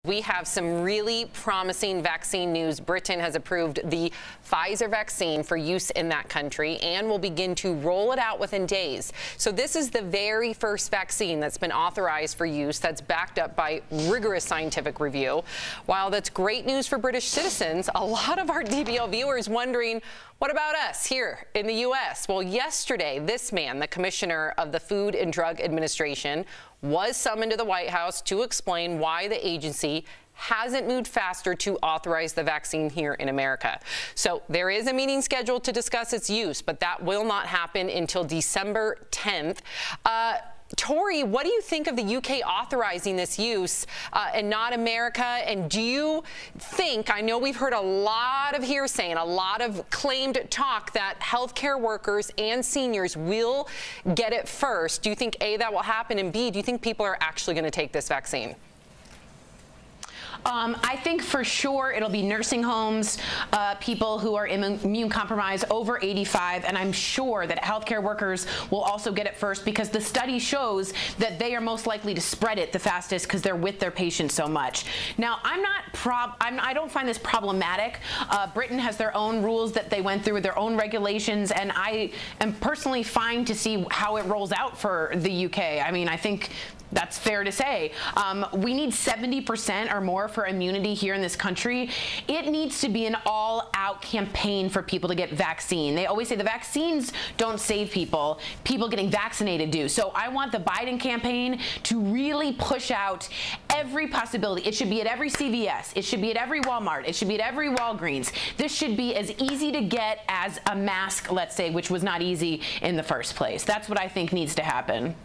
We have some really promising vaccine news. Britain has approved the Pfizer vaccine for use in that country and will begin to roll it out within days. So this is the very first vaccine that's been authorized for use that's backed up by rigorous scientific review. While that's great news for British citizens, a lot of our DBL viewers wondering, what about us here in the U.S.? Well, yesterday, this man, the commissioner of the Food and Drug Administration, was summoned to the White House to explain why the agency hasn't moved faster to authorize the vaccine here in America. So there is a meeting scheduled to discuss its use, but that will not happen until December 10th. Tori, what do you think of the UK authorizing this use and not America? And do you think, I know we've heard a lot of hearsay and a lot of claimed talk that healthcare workers and seniors will get it first. Do you think, A, that will happen, and B, do you think people are actually going to take this vaccine? I think for sure it'll be nursing homes, people who are immune compromised over 85, and I'm sure that healthcare workers will also get it first because the study shows that they are most likely to spread it the fastest because they're with their patients so much. Now, I don't find this problematic. Britain has their own rules that they went through, their own regulations, and I am personally fine to see how it rolls out for the UK. I mean, I think that's fair to say. We need 70% or more for immunity here in this country. It needs to be an all-out campaign for people to get vaccine. They always say the vaccines don't save people. People getting vaccinated do. So I want the Biden campaign to really push out every possibility. It should be at every CVS. It should be at every Walmart. It should be at every Walgreens. This should be as easy to get as a mask, let's say, which was not easy in the first place. That's what I think needs to happen.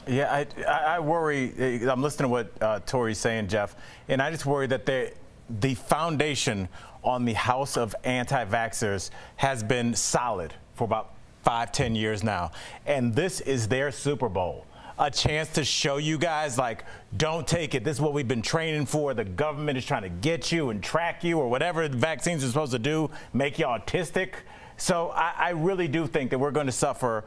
Yeah, I worry. I'm listening to what Tori's saying, Jeff, and I just worry that the foundation on the house of anti-vaxxers has been solid for about 5-10 years now, and this is their Super Bowl. A chance to show you guys, like, don't take it. This is what we've been training for. The government is trying to get you and track you or whatever the vaccines are supposed to do, make you autistic. So I really do think that we're going to suffer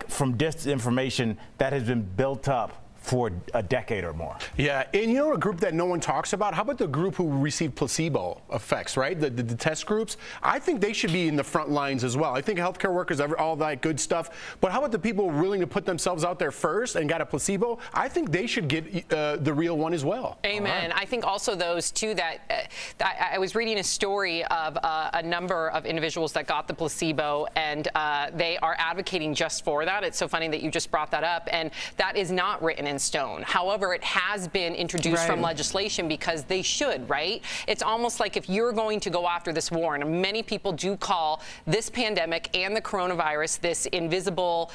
from disinformation that has been built up for a decade or more. Yeah, and you know a group that no one talks about? How about the group who received placebo effects, right? The test groups? I think they should be in the front lines as well. I think healthcare workers, all that good stuff. But how about the people willing to put themselves out there first and got a placebo? I think they should get the real one as well. Amen. Right. I think also those, too, that I was reading a story of a number of individuals that got the placebo, and they are advocating just for that. It's so funny that you just brought that up, and that is not written in stone. However, it has been introduced from legislation because they should, right? It's almost like if you're going to go after this war, and many people do call this pandemic and the coronavirus this invisible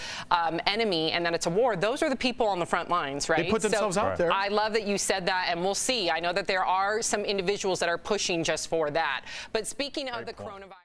enemy, and that it's a war, those are the people on the front lines, right? They put themselves out there. I love that you said that, and we'll see. I know that there are some individuals that are pushing just for that. But speaking of the coronavirus,